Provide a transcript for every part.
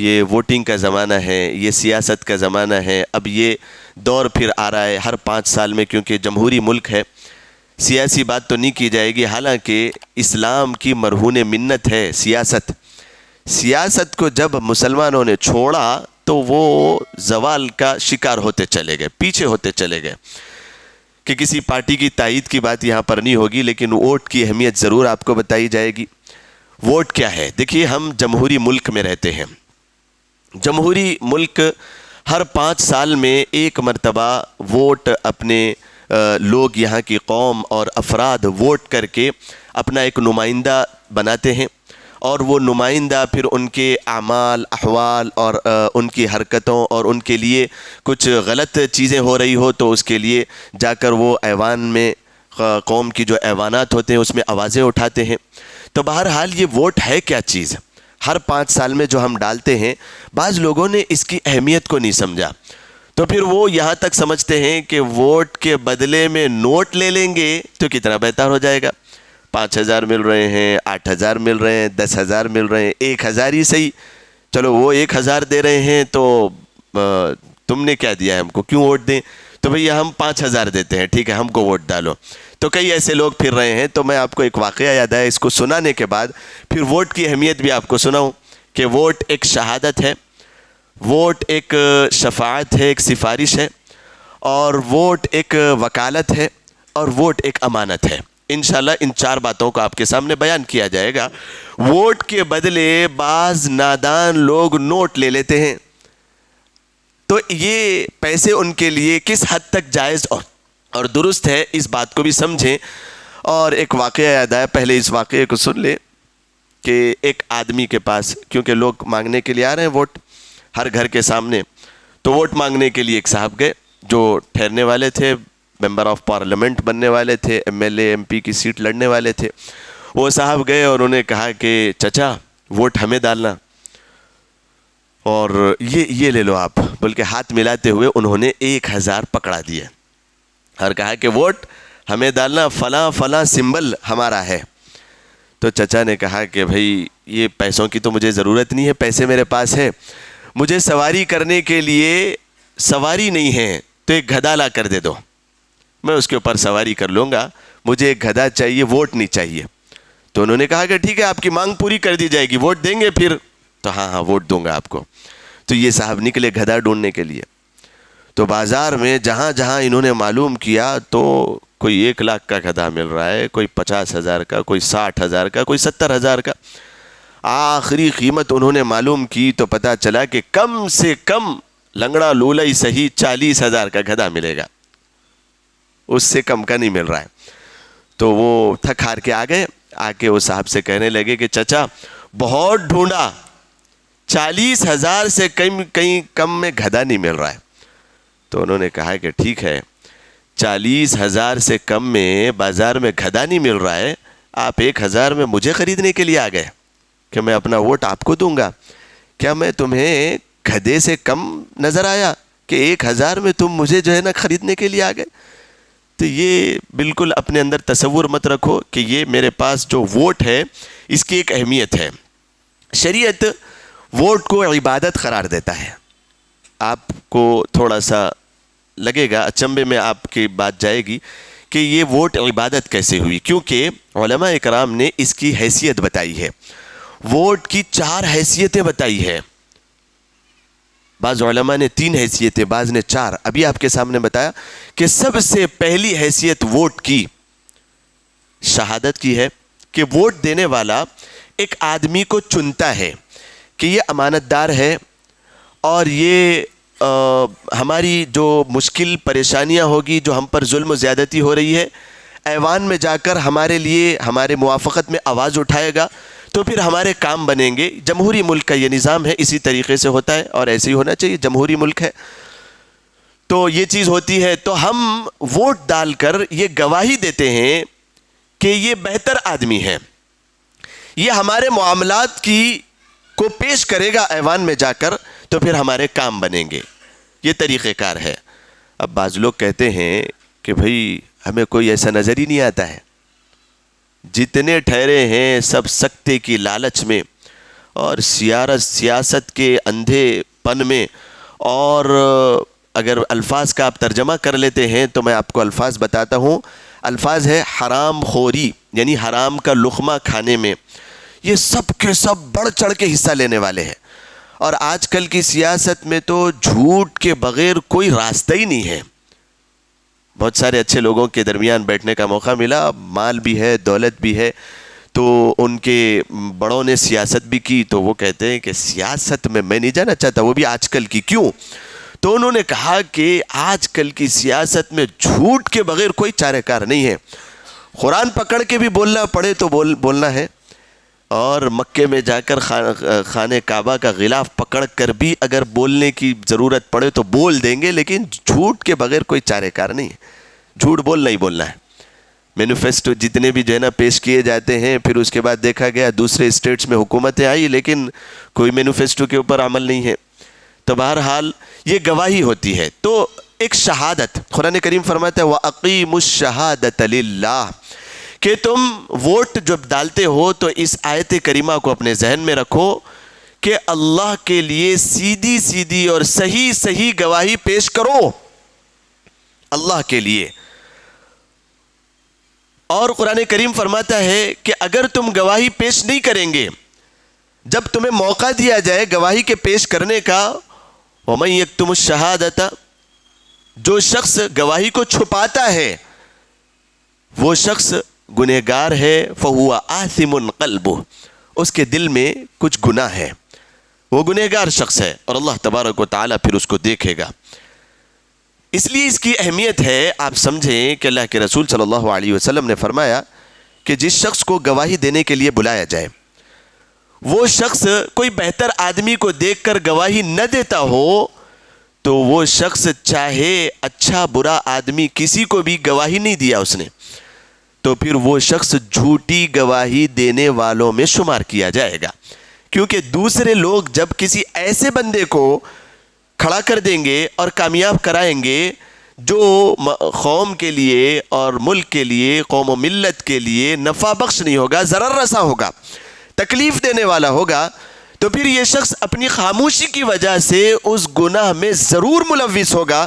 یہ ووٹنگ کا زمانہ ہے، یہ سیاست کا زمانہ ہے، اب یہ دور پھر آ رہا ہے ہر 5 سال میں، کیونکہ جمہوری ملک ہے، سیاسی بات تو نہیں کی جائے گی، حالانکہ اسلام کی مرہون منت ہے سیاست۔ سیاست کو جب مسلمانوں نے چھوڑا تو وہ زوال کا شکار ہوتے چلے گئے، پیچھے ہوتے چلے گئے۔ کہ کسی پارٹی کی تائید کی بات یہاں پر نہیں ہوگی، لیکن ووٹ کی اہمیت ضرور آپ کو بتائی جائے گی۔ ووٹ کیا ہے؟ دیکھیے، ہم جمہوری ملک میں رہتے ہیں۔ جمہوری ملک ہر 5 سال میں ایک مرتبہ ووٹ اپنے لوگ، یہاں کی قوم اور افراد ووٹ کر کے اپنا ایک نمائندہ بناتے ہیں، اور وہ نمائندہ پھر ان کے اعمال، احوال اور ان کی حرکتوں اور ان کے لیے کچھ غلط چیزیں ہو رہی ہو تو اس کے لیے جا کر وہ ایوان میں، قوم کی جو ایوانات ہوتے ہیں اس میں آوازیں اٹھاتے ہیں۔ تو بہرحال یہ ووٹ ہے کیا چیز؟ ہر 5 سال میں جو ہم ڈالتے ہیں، بعض لوگوں نے اس کی اہمیت کو نہیں سمجھا، تو پھر وہ یہاں تک سمجھتے ہیں کہ ووٹ کے بدلے میں نوٹ لے لیں گے تو کتنا بہتر ہو جائے گا۔ 5,000 مل رہے ہیں، 8,000 مل رہے ہیں، 10,000 مل رہے ہیں، 1,000 ہی صحیح، چلو وہ 1,000 دے رہے ہیں تو تم نے کیا دیا ہے ہم کو، کیوں ووٹ دیں؟ تو بھئی ہم 5,000 دیتے ہیں، ٹھیک ہے ہم کو ووٹ ڈالو۔ تو کئی ایسے لوگ پھر رہے ہیں۔ تو میں آپ کو ایک واقعہ یاد آیا، اس کو سنانے کے بعد پھر ووٹ کی اہمیت بھی آپ کو سناؤں کہ ووٹ ایک شہادت ہے، ووٹ ایک شفاعت ہے، ایک سفارش ہے، اور ووٹ ایک وکالت ہے، اور ووٹ ایک امانت ہے۔ انشاءاللہ ان 4 باتوں کو آپ کے سامنے بیان کیا جائے گا۔ ووٹ کے بدلے بعض نادان لوگ نوٹ لے لیتے ہیں، تو یہ پیسے ان کے لیے کس حد تک جائز اور درست ہے، اس بات کو بھی سمجھیں۔ اور ایک واقعہ یاد آیا، پہلے اس واقعے کو سن لیں کہ ایک آدمی کے پاس، کیونکہ لوگ مانگنے کے لیے آ رہے ہیں ووٹ ہر گھر کے سامنے، تو ووٹ مانگنے کے لیے ایک صاحب گئے جو ٹھہرنے والے تھے، ممبر آف پارلیمنٹ بننے والے تھے، M L A M P کی سیٹ لڑنے والے تھے۔ وہ صاحب گئے اور انہوں نے کہا کہ چچا ووٹ ہمیں ڈالنا، اور یہ لے لو آپ، بلکہ ہاتھ ملاتے ہوئے انہوں نے 1,000 پکڑا دیے اور کہا کہ ووٹ ہمیں ڈالنا، فلاں فلاں سمبل ہمارا ہے۔ تو چچا نے کہا کہ بھئی یہ پیسوں کی تو مجھے ضرورت نہیں ہے، پیسے میرے پاس ہے، مجھے سواری کرنے کے لیے سواری نہیں ہے، تو ایک گدھا لا کر دے دو، میں اس کے اوپر سواری کر لوں گا، مجھے ایک گدھا چاہیے، ووٹ نہیں چاہیے۔ تو انہوں نے کہا کہ ٹھیک ہے آپ کی مانگ پوری کر دی جائے گی، ووٹ دیں گے پھر؟ تو ہاں ووٹ دوں گا آپ کو۔ تو یہ صاحب نکلے گدھا ڈھونڈنے کے لیے، تو بازار میں جہاں جہاں انہوں نے معلوم کیا تو کوئی 1,00,000 کا گدھا مل رہا ہے، کوئی 50,000 کا، کوئی 60,000 کا، کوئی 70,000 کا۔ آخری قیمت انہوں نے معلوم کی تو پتہ چلا کہ کم سے کم لنگڑا لولا ہی صحیح 40,000 کا گدھا ملے گا، اس سے کم کا نہیں مل رہا ہے۔ تو وہ تھک ہار کے آ گئے، آ کے وہ صاحب سے کہنے لگے کہ چچا بہت ڈھونڈا، 40,000 سے کہیں کم میں گدھا نہیں مل رہا ہے۔ تو انہوں نے کہا کہ ٹھیک ہے، 40,000 سے کم میں بازار میں گدھا نہیں مل رہا ہے، آپ 1,000 میں مجھے خریدنے کے لیے آ گئے کہ میں اپنا ووٹ آپ کو دوں گا، کیا میں تمہیں گدھے سے کم نظر آیا کہ 1,000 میں تم مجھے جو ہے نا خریدنے کے لیے آ گئے؟ تو یہ بالکل اپنے اندر تصور مت رکھو کہ یہ میرے پاس جو ووٹ ہے اس کی ایک اہمیت ہے۔ شریعت ووٹ کو عبادت قرار دیتا ہے۔ آپ کو تھوڑا سا لگے گا، اچنبے میں آپ کی بات جائے گی کہ یہ ووٹ عبادت کیسے ہوئی، کیونکہ علماء اکرام نے اس کی حیثیت بتائی ہے۔ ووٹ کی 4 حیثیتیں بتائی ہے، بعض علماء نے 3 حیثیتیں، بعض نے 4۔ ابھی آپ کے سامنے بتایا کہ سب سے پہلی حیثیت ووٹ کی شہادت کی ہے کہ ووٹ دینے والا ایک آدمی کو چنتا ہے کہ یہ امانت دار ہے، اور یہ ہماری جو مشکل پریشانیاں ہوگی، جو ہم پر ظلم و زیادتی ہو رہی ہے، ایوان میں جا کر ہمارے لیے، ہمارے موافقت میں آواز اٹھائے گا تو پھر ہمارے کام بنیں گے۔ جمہوری ملک کا یہ نظام ہے، اسی طریقے سے ہوتا ہے اور ایسے ہی ہونا چاہیے، جمہوری ملک ہے تو یہ چیز ہوتی ہے۔ تو ہم ووٹ ڈال کر یہ گواہی دیتے ہیں کہ یہ بہتر آدمی ہے، یہ ہمارے معاملات کو پیش کرے گا ایوان میں جا کر، تو پھر ہمارے کام بنیں گے۔ یہ طریقہ کار ہے۔ اب بعض لوگ کہتے ہیں کہ بھئی ہمیں کوئی ایسا نظر ہی نہیں آتا ہے، جتنے ٹھہرے ہیں سب سکتے کی لالچ میں اور سیاست کے اندھے پن میں، اور اگر الفاظ کا آپ ترجمہ کر لیتے ہیں تو میں آپ کو الفاظ بتاتا ہوں. الفاظ ہے حرام خوری، یعنی حرام کا لقمہ کھانے میں یہ سب کے سب بڑھ چڑھ کے حصہ لینے والے ہیں. اور آج کل کی سیاست میں تو جھوٹ کے بغیر کوئی راستہ ہی نہیں ہے. بہت سارے اچھے لوگوں کے درمیان بیٹھنے کا موقع ملا، مال بھی ہے، دولت بھی ہے، تو ان کے بڑوں نے سیاست بھی کی، تو وہ کہتے ہیں کہ سیاست میں نہیں جانا چاہتا، وہ بھی آج کل کی. کیوں؟ تو انہوں نے کہا کہ آج کل کی سیاست میں جھوٹ کے بغیر کوئی چارہ کار نہیں ہے. قرآن پکڑ کے بھی بولنا پڑے تو بولنا ہے، اور مکے میں جا کر خانہ کعبہ کا غلاف پکڑ کر بھی اگر بولنے کی ضرورت پڑے تو بول دیں گے، لیکن جھوٹ کے بغیر کوئی چارہ کار نہیں ہے. جھوٹ بولنا ہی بولنا ہے. مینیفیسٹو جتنے بھی جو ہے نا پیش کیے جاتے ہیں، پھر اس کے بعد دیکھا گیا دوسرے اسٹیٹس میں حکومتیں آئی لیکن کوئی مینیفیسٹو کے اوپر عمل نہیں ہے. تو بہرحال یہ گواہی ہوتی ہے. تو ایک شہادت، قرآن کریم فرماتا ہے وَأَقِيمُوا الشَّهَادَةَ لِلَّهِ، کہ تم ووٹ جب ڈالتے ہو تو اس آیت کریمہ کو اپنے ذہن میں رکھو کہ اللہ کے لیے سیدھی سیدھی اور صحیح صحیح گواہی پیش کرو اللہ کے لیے. اور قرآن کریم فرماتا ہے کہ اگر تم گواہی پیش نہیں کریں گے، جب تمہیں موقع دیا جائے گواہی کے پیش کرنے کا، وَمَن يَكْتُمُ الشَّهَادَةَ، جو شخص گواہی کو چھپاتا ہے وہ شخص گنہگار ہے. فَهُوَ آثِمٌ قَلْبُهُ، اس کے دل میں کچھ گناہ ہے، وہ گنہگار شخص ہے، اور اللہ تبارک و تعالیٰ پھر اس کو دیکھے گا. اس لیے اس کی اہمیت ہے. آپ سمجھیں کہ اللہ کے رسول صلی اللہ علیہ وسلم نے فرمایا کہ جس شخص کو گواہی دینے کے لیے بلایا جائے، وہ شخص کوئی بہتر آدمی کو دیکھ کر گواہی نہ دیتا ہو تو وہ شخص چاہے اچھا برا آدمی کسی کو بھی گواہی نہیں دیا اس نے، تو پھر وہ شخص جھوٹی گواہی دینے والوں میں شمار کیا جائے گا. کیونکہ دوسرے لوگ جب کسی ایسے بندے کو کھڑا کر دیں گے اور کامیاب کرائیں گے جو قوم کے لیے اور ملک کے لیے، قوم و ملت کے لیے نفع بخش نہیں ہوگا، ضرر رساں ہوگا، تکلیف دینے والا ہوگا، تو پھر یہ شخص اپنی خاموشی کی وجہ سے اس گناہ میں ضرور ملوث ہوگا،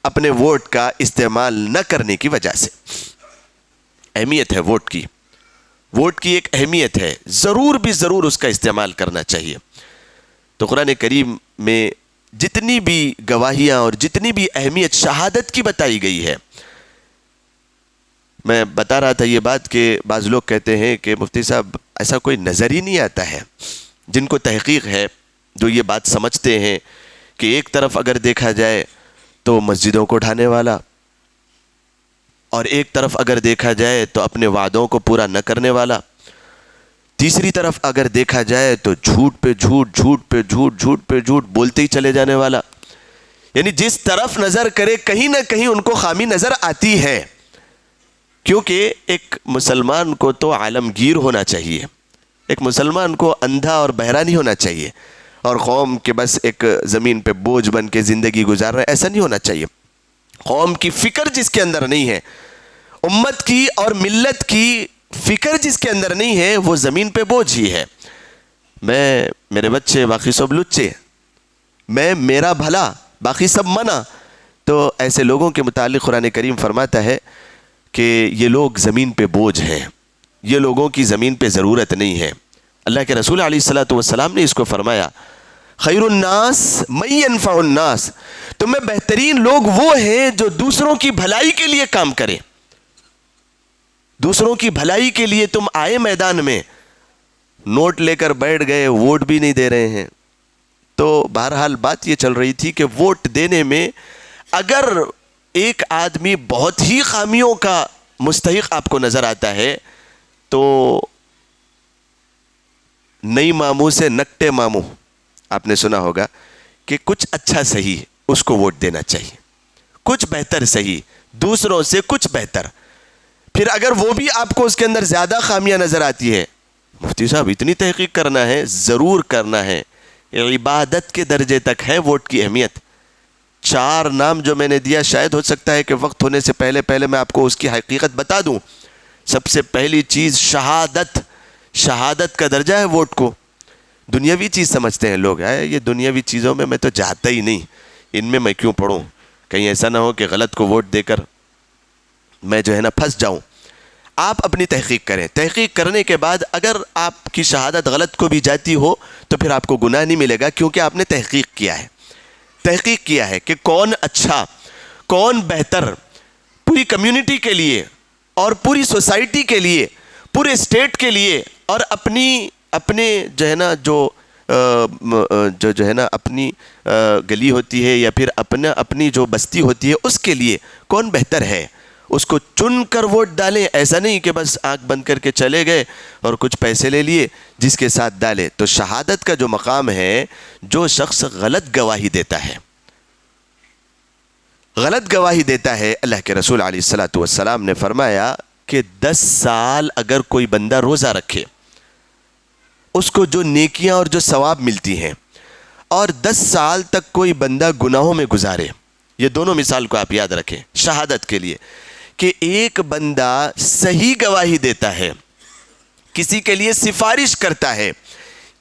اپنے ووٹ کا استعمال نہ کرنے کی وجہ سے. اہمیت ہے ووٹ کی، ووٹ کی ایک اہمیت ہے، ضرور بھی ضرور اس کا استعمال کرنا چاہیے. تو قرآن کریم میں جتنی بھی گواہیاں اور جتنی بھی اہمیت شہادت کی بتائی گئی ہے، میں بتا رہا تھا یہ بات کہ بعض لوگ کہتے ہیں کہ مفتی صاحب ایسا کوئی نظر ہی نہیں آتا ہے. جن کو تحقیق ہے، جو یہ بات سمجھتے ہیں کہ ایک طرف اگر دیکھا جائے تو مسجدوں کو ڈھانے والا، اور ایک طرف اگر دیکھا جائے تو اپنے وعدوں کو پورا نہ کرنے والا، تیسری طرف اگر دیکھا جائے تو جھوٹ پہ جھوٹ، جھوٹ پہ جھوٹ، جھوٹ پہ جھوٹ بولتے ہی چلے جانے والا. یعنی جس طرف نظر کرے کہیں نہ کہیں ان کو خامی نظر آتی ہے. کیونکہ ایک مسلمان کو تو عالمگیر ہونا چاہیے، ایک مسلمان کو اندھا اور بہرا نہیں ہونا چاہیے، اور قوم کے بس ایک زمین پہ بوجھ بن کے زندگی گزار رہا ہے، ایسا نہیں ہونا چاہیے. قوم کی فکر جس کے اندر نہیں ہے، امت کی اور ملت کی فکر جس کے اندر نہیں ہے، وہ زمین پہ بوجھ ہی ہے. میرے بچے باقی سب لچے، میرا بھلا باقی سب منع. تو ایسے لوگوں کے متعلق قرآن کریم فرماتا ہے کہ یہ لوگ زمین پہ بوجھ ہیں، یہ لوگوں کی زمین پہ ضرورت نہیں ہے. اللہ کے رسول علیہ الصلوۃ والسلام نے اس کو فرمایا خیر الناس من ينفع الناس، تمہیں بہترین لوگ وہ ہیں جو دوسروں کی بھلائی کے لیے کام کریں. دوسروں کی بھلائی کے لیے تم آئے میدان میں، نوٹ لے کر بیٹھ گئے، ووٹ بھی نہیں دے رہے ہیں. تو بہرحال بات یہ چل رہی تھی کہ ووٹ دینے میں اگر ایک آدمی بہت ہی خامیوں کا مستحق آپ کو نظر آتا ہے تو نئی ماموں سے نکٹے ماموں، آپ نے سنا ہوگا کہ کچھ اچھا صحیح اس کو ووٹ دینا چاہیے، کچھ بہتر صحیح، دوسروں سے کچھ بہتر. پھر اگر وہ بھی آپ کو اس کے اندر زیادہ خامیاں نظر آتی ہے، مفتی صاحب اتنی تحقیق کرنا ہے، ضرور کرنا ہے. عبادت کے درجے تک ہے ووٹ کی اہمیت. 4 نام جو میں نے دیا، شاید ہو سکتا ہے کہ وقت ہونے سے پہلے میں آپ کو اس کی حقیقت بتا دوں. سب سے پہلی چیز شہادت، شہادت کا درجہ ہے ووٹ کو. دنیاوی چیز سمجھتے ہیں لوگ، یہ دنیاوی چیزوں میں تو جاتا ہی نہیں، ان میں میں کیوں پڑھوں، کہیں ایسا نہ ہو کہ غلط کو ووٹ دے کر میں جو ہے نا پھنس جاؤں۔ آپ اپنی تحقیق کریں، تحقیق کرنے کے بعد اگر آپ کی شہادت غلط کو بھی جاتی ہو تو پھر آپ کو گناہ نہیں ملے گا، کیونکہ آپ نے تحقیق کیا ہے، تحقیق کیا ہے کہ کون اچھا، کون بہتر پوری کمیونٹی کے لیے اور پوری سوسائٹی کے لیے، پورے اسٹیٹ کے لیے، اور اپنے جو ہے نا جو ہے نا اپنی گلی ہوتی ہے یا پھر اپنی جو بستی ہوتی ہے اس کے لیے کون بہتر ہے، اس کو چن کر ووٹ ڈالیں۔ ایسا نہیں کہ بس آنکھ بند کر کے چلے گئے اور کچھ پیسے لے لیے جس کے ساتھ ڈالے۔ تو شہادت کا جو مقام ہے، جو شخص غلط گواہی دیتا ہے، غلط گواہی دیتا ہے، اللہ کے رسول علیہ الصلوۃ والسلام نے فرمایا کہ 10 سال اگر کوئی بندہ روزہ رکھے، اس کو جو نیکیاں اور جو ثواب ملتی ہیں، اور 10 سال تک کوئی بندہ گناہوں میں گزارے، یہ دونوں مثال کو آپ یاد رکھیں شہادت کے لیے، کہ ایک بندہ صحیح گواہی دیتا ہے، کسی کے لیے سفارش کرتا ہے،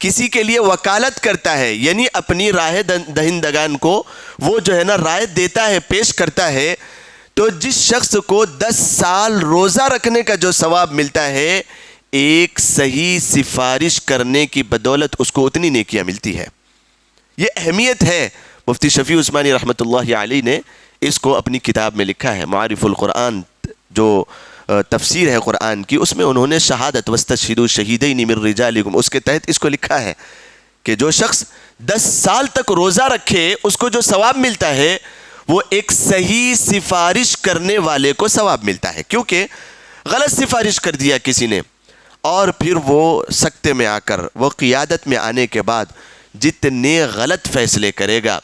کسی کے لیے وکالت کرتا ہے، یعنی اپنی رائے دہندگان کو وہ جو ہے نا رائے دیتا ہے، پیش کرتا ہے، تو جس شخص کو 10 سال روزہ رکھنے کا جو ثواب ملتا ہے، ایک صحیح سفارش کرنے کی بدولت اس کو اتنی نیکیاں ملتی ہے۔ یہ اہمیت ہے۔ مفتی شفیع عثمانی رحمۃ اللہ علیہ نے اس کو اپنی کتاب میں لکھا ہے، معارف القرآن، جو تفسیر ہے قرآن کی، اس میں انہوں نے شہادت واستشہدوا شہیدین من رجالکم، اس کے تحت اس کو لکھا ہے کہ جو شخص 10 سال تک روزہ رکھے اس کو جو ثواب ملتا ہے وہ ایک صحیح سفارش کرنے والے کو ثواب ملتا ہے، کیونکہ غلط سفارش کر دیا کسی نے اور پھر وہ سکتے میں آ کر، وہ قیادت میں آنے کے بعد جتنے غلط فیصلے کرے گا،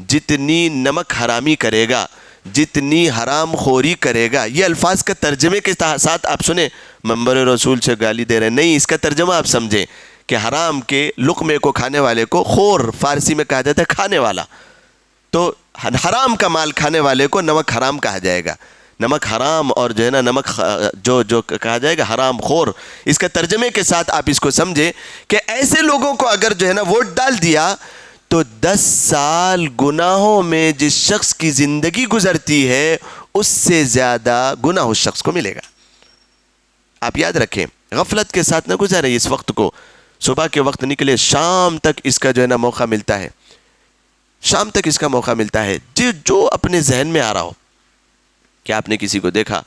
جتنی نمک حرامی کرے گا، جتنی حرام خوری کرے گا، یہ الفاظ کا ترجمے کے ساتھ آپ سنیں، منبر رسول سے گالی دے رہے ہیں، نہیں، اس کا ترجمہ آپ سمجھیں کہ حرام کے لقمے کو کھانے والے کو خور فارسی میں کہا جاتا ہے، کھانے والا، تو حرام کا مال کھانے والے کو نمک حرام کہا جائے گا، نمک حرام، اور جو ہے نا نمک جو کہا جائے گا حرام خور۔ اس کا ترجمے کے ساتھ آپ اس کو سمجھیں کہ ایسے لوگوں کو اگر جو ہے نا ووٹ ڈال دیا تو 10 سال گناہوں میں جس شخص کی زندگی گزرتی ہے اس سے زیادہ گناہ اس شخص کو ملے گا۔ آپ یاد رکھیں، غفلت کے ساتھ نہ گزارے اس وقت کو، صبح کے وقت نکلے، شام تک اس کا جو ہے نا موقع ملتا ہے، شام تک اس کا موقع ملتا ہے، جو اپنے ذہن میں آ رہا ہو کہ آپ نے کسی کو دیکھا،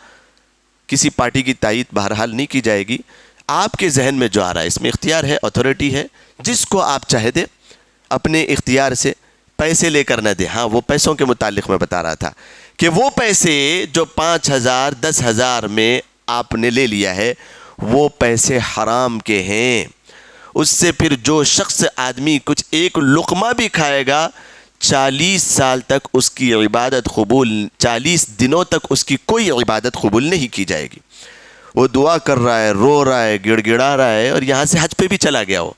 کسی پارٹی کی تائید بہرحال نہیں کی جائے گی، آپ کے ذہن میں جو آ رہا ہے، اس میں اختیار ہے، اتھارٹی ہے، جس کو آپ چاہے دے، اپنے اختیار سے، پیسے لے کر نہ دے۔ ہاں، وہ پیسوں کے متعلق میں بتا رہا تھا کہ وہ پیسے جو 5,000 10,000 میں آپ نے لے لیا ہے وہ پیسے حرام کے ہیں، اس سے پھر جو شخص آدمی کچھ ایک لقمہ بھی کھائے گا 40 سال تک اس کی عبادت قبول، 40 دنوں تک اس کی کوئی عبادت قبول نہیں کی جائے گی۔ وہ دعا کر رہا ہے، رو رہا ہے، گڑ گڑا رہا ہے، اور یہاں سے حج پہ بھی چلا گیا ہو،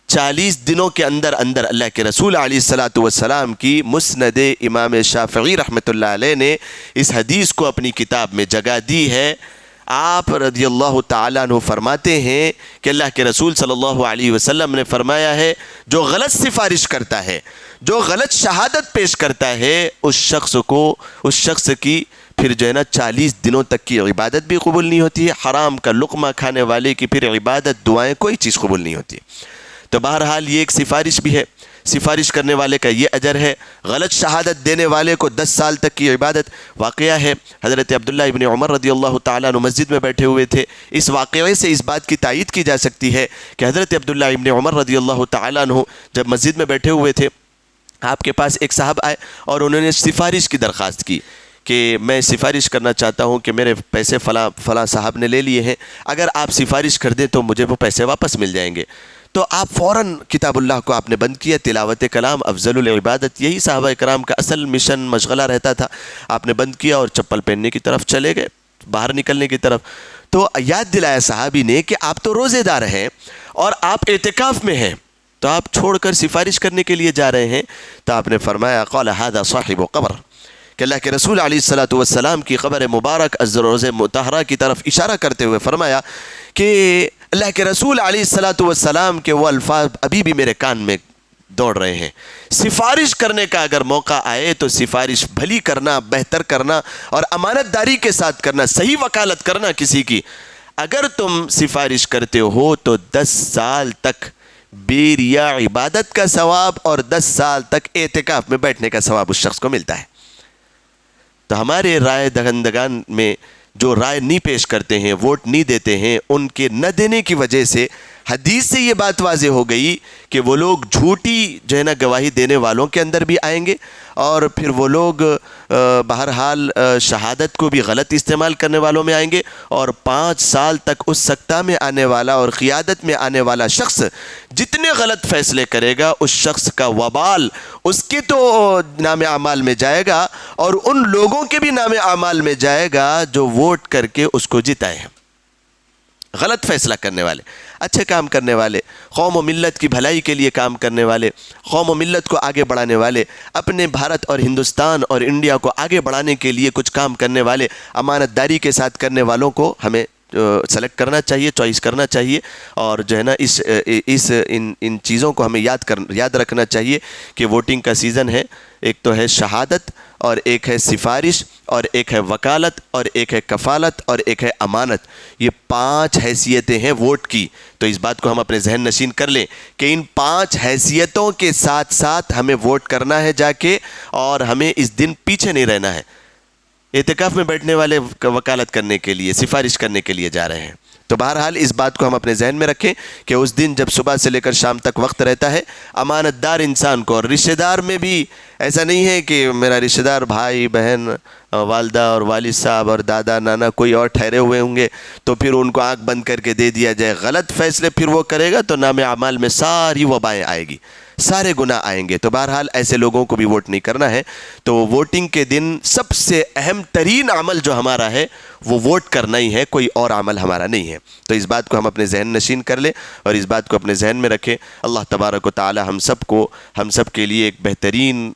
40 دنوں کے اندر اللہ کے رسول علیہ الصلوۃ والسلام کی مسند امام شافعی رحمۃ اللہ علیہ نے اس حدیث کو اپنی کتاب میں جگہ دی ہے۔ آپ رضی اللہ تعالیٰ عنہ فرماتے ہیں کہ اللہ کے رسول صلی اللہ علیہ وسلم نے فرمایا ہے، جو غلط سفارش کرتا ہے، جو غلط شہادت پیش کرتا ہے، اس شخص کی پھر جو ہے نا 40 دنوں تک کی عبادت بھی قبول نہیں ہوتی ہے، حرام کا لقمہ کھانے والے کی پھر عبادت، دعائیں، کوئی چیز قبول نہیں ہوتی۔ تو بہرحال یہ ایک سفارش بھی ہے، سفارش کرنے والے کا یہ اجر ہے، غلط شہادت دینے والے کو 10 سال تک کی عبادت۔ واقعہ ہے، حضرت عبداللہ ابن عمر رضی اللہ تعالیٰ عنہ مسجد میں بیٹھے ہوئے تھے، اس واقعے سے اس بات کی تائید کی جا سکتی ہے کہ حضرت عبداللہ ابن عمر رضی اللہ تعالیٰ عنہ جب مسجد میں بیٹھے ہوئے تھے، آپ کے پاس ایک صاحب آئے اور انہوں نے سفارش کی درخواست کی کہ میں سفارش کرنا چاہتا ہوں کہ میرے پیسے فلاں صاحب نے لے لیے ہیں، اگر آپ سفارش کر دیں تو مجھے وہ پیسے واپس مل جائیں گے۔ تو آپ فوراً کتاب اللہ کو آپ نے بند کیا، تلاوت کلام افضل العبادت، یہی صحابہ کرام کا اصل مشن مشغلہ رہتا تھا، آپ نے بند کیا اور چپل پہننے کی طرف چلے گئے، باہر نکلنے کی طرف۔ تو یاد دلایا صحابی نے کہ آپ تو روزے دار ہیں اور آپ اعتکاف میں ہیں، تو آپ چھوڑ کر سفارش کرنے کے لیے جا رہے ہیں؟ تو آپ نے فرمایا قال هذا صاحب قبر، کہ اللہ کے رسول علیہ الصلوۃ والسلام کی قبر مبارک از روضہ مطہرہ کی طرف اشارہ کرتے ہوئے فرمایا کہ اللہ کے رسول علیہ الصلاۃ والسلام کے وہ الفاظ ابھی بھی میرے کان میں دوڑ رہے ہیں. سفارش کرنے کا اگر موقع آئے تو سفارش بھلی کرنا، بہتر کرنا اور امانت داری کے ساتھ کرنا، صحیح وکالت کرنا کسی کی. اگر تم سفارش کرتے ہو تو 10 سال تک بے ریا عبادت کا ثواب اور 10 سال تک اعتکاف میں بیٹھنے کا ثواب اس شخص کو ملتا ہے. تو ہمارے رائے دہندگان میں جو رائے نہیں پیش کرتے ہیں، ووٹ نہیں دیتے ہیں، ان کے نہ دینے کی وجہ سے حدیث سے یہ بات واضح ہو گئی کہ وہ لوگ جھوٹی جو ہے نا گواہی دینے والوں کے اندر بھی آئیں گے، اور پھر وہ لوگ بہرحال شہادت کو بھی غلط استعمال کرنے والوں میں آئیں گے، اور 5 سال تک اس سکتہ میں آنے والا اور قیادت میں آنے والا شخص جتنے غلط فیصلے کرے گا اس شخص کا وبال اس کے تو نام اعمال میں جائے گا اور ان لوگوں کے بھی نام اعمال میں جائے گا جو ووٹ کر کے اس کو جتائے ہیں. غلط فیصلہ کرنے والے، اچھے کام کرنے والے، قوم و ملت کی بھلائی کے لیے کام کرنے والے، قوم و ملت کو آگے بڑھانے والے، اپنے بھارت اور ہندوستان اور انڈیا کو آگے بڑھانے کے لیے کچھ کام کرنے والے، امانت داری کے ساتھ کرنے والوں کو ہمیں سلیکٹ کرنا چاہیے، چوائس کرنا چاہیے. اور جو ہے نا ان چیزوں کو ہمیں یاد رکھنا چاہیے کہ ووٹنگ کا سیزن ہے. ایک تو ہے شہادت، اور ایک ہے سفارش، اور ایک ہے وکالت، اور ایک ہے کفالت، اور ایک ہے امانت. یہ 5 حیثیتیں ہیں ووٹ کی. تو اس بات کو ہم اپنے ذہن نشین کر لیں کہ ان 5 حیثیتوں کے ساتھ ساتھ ہمیں ووٹ کرنا ہے جا کے، اور ہمیں اس دن پیچھے نہیں رہنا ہے. اعتکاف میں بیٹھنے والے وکالت کرنے کے لیے، سفارش کرنے کے لیے جا رہے ہیں. تو بہرحال اس بات کو ہم اپنے ذہن میں رکھیں کہ اس دن جب صبح سے لے کر شام تک وقت رہتا ہے، امانت دار انسان کو، اور رشتہ دار میں بھی ایسا نہیں ہے کہ میرا رشتہ دار بھائی بہن والدہ اور والد صاحب اور دادا نانا کوئی اور ٹھہرے ہوئے ہوں گے تو پھر ان کو آنکھ بند کر کے دے دیا جائے. غلط فیصلے پھر وہ کرے گا تو نام اعمال میں ساری وبائیں آئے گی، سارے گناہ آئیں گے. تو بہرحال ایسے لوگوں کو بھی ووٹ نہیں کرنا ہے. تو ووٹنگ کے دن سب سے اہم ترین عمل جو ہمارا ہے وہ ووٹ کرنا ہی ہے، کوئی اور عمل ہمارا نہیں ہے. تو اس بات کو ہم اپنے ذہن نشین کر لیں اور اس بات کو اپنے ذہن میں رکھیں. اللہ تبارک و تعالی ہم سب کے لیے ایک بہترین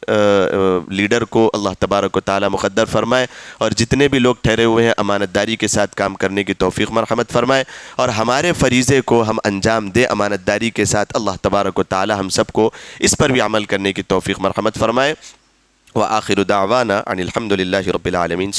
لیڈر کو اللہ تبارک و تعالی مقدر فرمائے، اور جتنے بھی لوگ ٹھہرے ہوئے ہیں امانت داری کے ساتھ کام کرنے کی توفیق مرحمت فرمائے، اور ہمارے فریضے کو ہم انجام دیں امانت داری کے ساتھ. اللہ تبارک و تعالی ہم سب کو اس پر بھی عمل کرنے کی توفیق مرحمت فرمائے. وآخر دعوانا ان الحمد للہ رب العالمین.